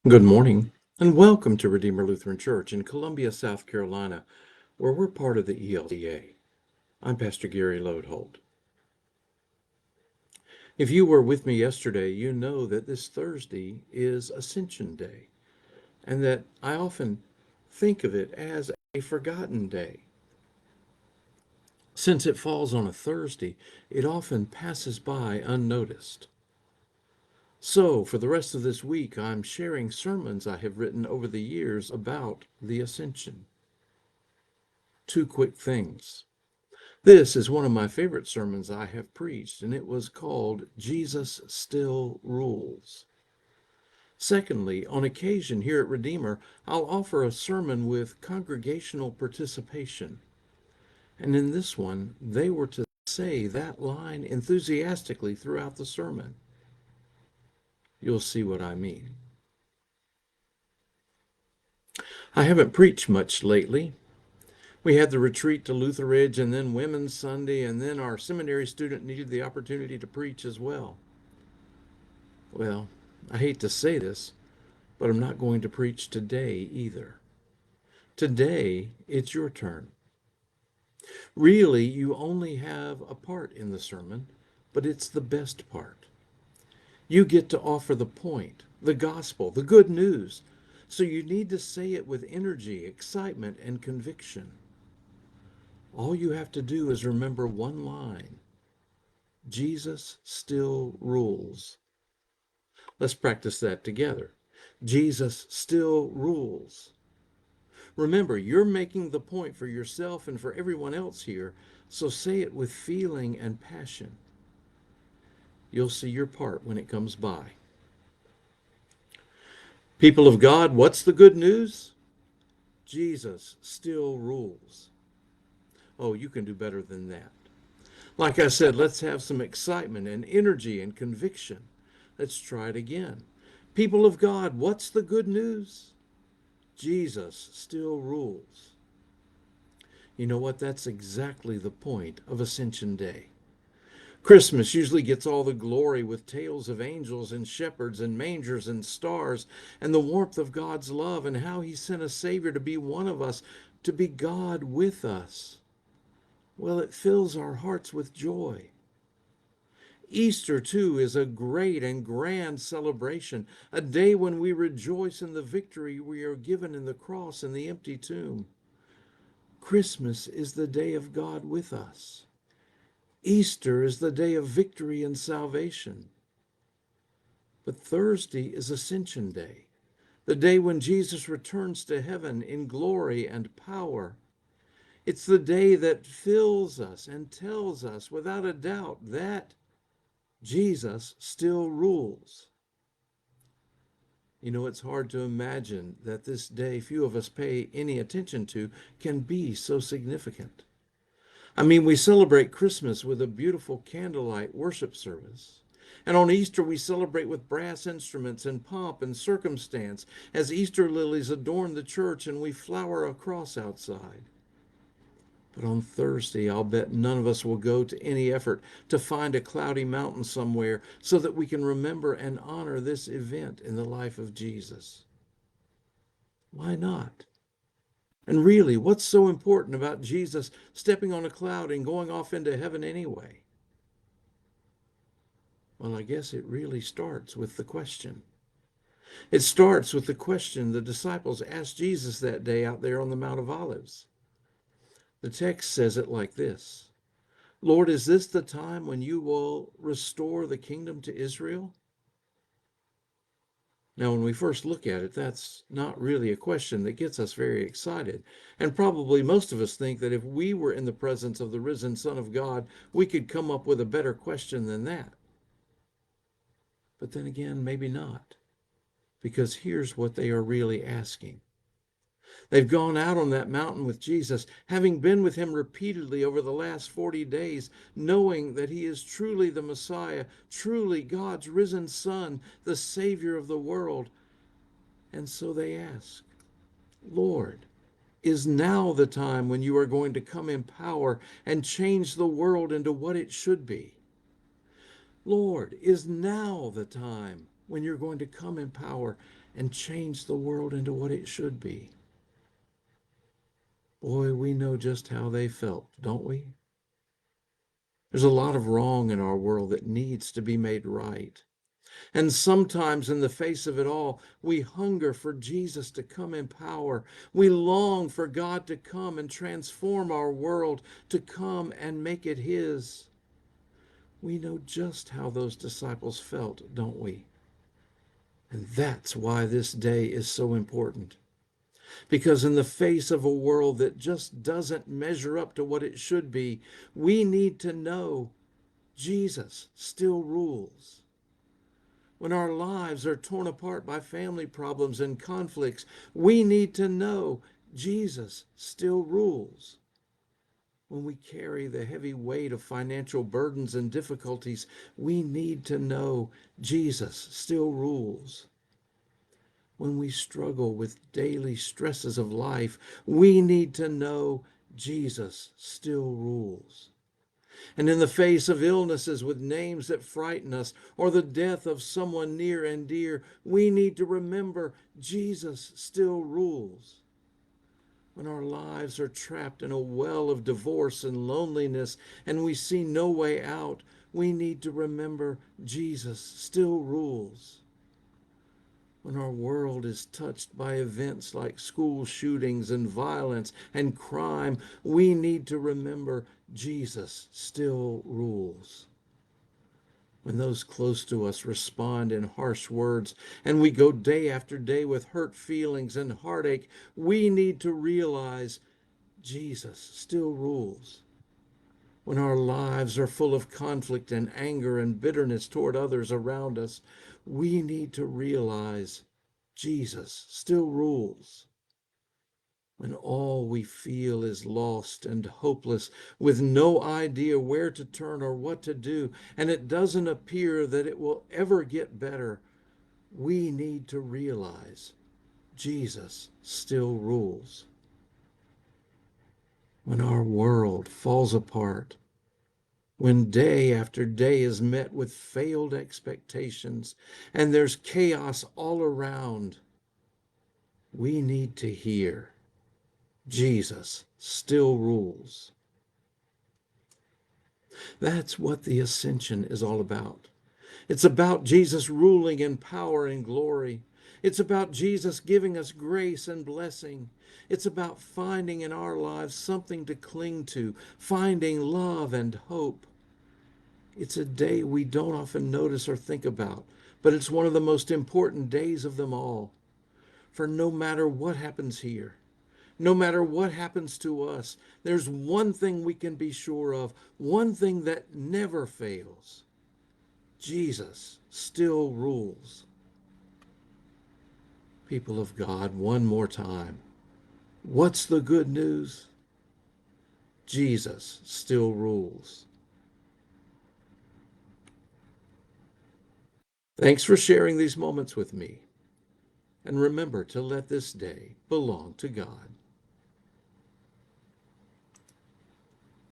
Good morning, and welcome to Redeemer Lutheran Church in Columbia, South Carolina, where we're part of the ELCA. I'm Pastor Gary Lodeholt. If you were with me yesterday, you know that this Thursday is Ascension Day, and that I often think of it as a forgotten day. Since it falls on a Thursday, it often passes by unnoticed. So, for the rest of this week, I'm sharing sermons I have written over the years about the Ascension. Two quick things. This is one of my favorite sermons I have preached, and it was called Jesus Still Rules. Secondly, on occasion here at Redeemer, I'll offer a sermon with congregational participation. And in this one, they were to say that line enthusiastically throughout the sermon. You'll see what I mean. I haven't preached much lately. We had the retreat to Luther Ridge and then Women's Sunday, and then our seminary student needed the opportunity to preach as well. Well, I hate to say this, but I'm not going to preach today either. Today, it's your turn. Really, you only have a part in the sermon, but it's the best part. You get to offer the point, the gospel, the good news. So you need to say it with energy, excitement, and conviction. All you have to do is remember one line: Jesus still rules. Let's practice that together. Jesus still rules. Remember, you're making the point for yourself and for everyone else here, so say it with feeling and passion. You'll see your part when it comes by. People of God, what's the good news? Jesus still rules. Oh, you can do better than that. Like I said, let's have some excitement and energy and conviction. Let's try it again. People of God, what's the good news? Jesus still rules. You know what? That's exactly the point of Ascension Day. Christmas usually gets all the glory with tales of angels and shepherds and mangers and stars and the warmth of God's love and how he sent a Savior to be one of us, to be God with us. Well, it fills our hearts with joy. Easter, too, is a great and grand celebration, a day when we rejoice in the victory we are given in the cross and the empty tomb. Christmas is the day of God with us. Easter is the day of victory and salvation. But Thursday is Ascension Day, the day when Jesus returns to heaven in glory and power. It's the day that fills us and tells us without a doubt that Jesus still rules. You know, it's hard to imagine that this day few of us pay any attention to can be so significant. I mean, we celebrate Christmas with a beautiful candlelight worship service. And on Easter, we celebrate with brass instruments and pomp and circumstance as Easter lilies adorn the church and we flower a cross outside. But on Thursday, I'll bet none of us will go to any effort to find a cloudy mountain somewhere so that we can remember and honor this event in the life of Jesus. Why not? And really, what's so important about Jesus stepping on a cloud and going off into heaven anyway? Well, I guess it really starts with the question. It starts with the question the disciples asked Jesus that day out there on the Mount of Olives. The text says it like this: Lord, is this the time when you will restore the kingdom to Israel? Now, when we first look at it, that's not really a question that gets us very excited. And probably most of us think that if we were in the presence of the risen Son of God, we could come up with a better question than that. But then again, maybe not. Because here's what they are really asking. They've gone out on that mountain with Jesus, having been with him repeatedly over the last 40 days, knowing that he is truly the Messiah, truly God's risen Son, the Savior of the world. And so they ask, Lord, is now the time when you are going to come in power and change the world into what it should be? Lord, is now the time when you're going to come in power and change the world into what it should be. Boy, we know just how they felt, don't we? There's a lot of wrong in our world that needs to be made right. And sometimes, in the face of it all, we hunger for Jesus to come in power. We long for God to come and transform our world, to come and make it His. We know just how those disciples felt, don't we? And that's why this day is so important. Because in the face of a world that just doesn't measure up to what it should be, we need to know Jesus still rules. When our lives are torn apart by family problems and conflicts, we need to know Jesus still rules. When we carry the heavy weight of financial burdens and difficulties, we need to know Jesus still rules. When we struggle with daily stresses of life, we need to know Jesus still rules. And in the face of illnesses with names that frighten us, or the death of someone near and dear, we need to remember Jesus still rules. When our lives are trapped in a well of divorce and loneliness, and we see no way out, we need to remember Jesus still rules. When our world is touched by events like school shootings and violence and crime, we need to remember Jesus still rules. When those close to us respond in harsh words and we go day after day with hurt feelings and heartache, we need to realize Jesus still rules. When our lives are full of conflict and anger and bitterness toward others around us, we need to realize Jesus still rules. When all we feel is lost and hopeless, with no idea where to turn or what to do, and it doesn't appear that it will ever get better, we need to realize Jesus still rules. When our world falls apart, when day after day is met with failed expectations and there's chaos all around, we need to hear Jesus still rules. That's what the Ascension is all about. It's about Jesus ruling in power and glory. It's about Jesus giving us grace and blessing. It's about finding in our lives something to cling to, finding love and hope. It's a day we don't often notice or think about, but it's one of the most important days of them all. For no matter what happens here, no matter what happens to us, there's one thing we can be sure of, one thing that never fails. Jesus still rules. People of God, one more time. What's the good news? Jesus still rules. Thanks for sharing these moments with me. And remember to let this day belong to God.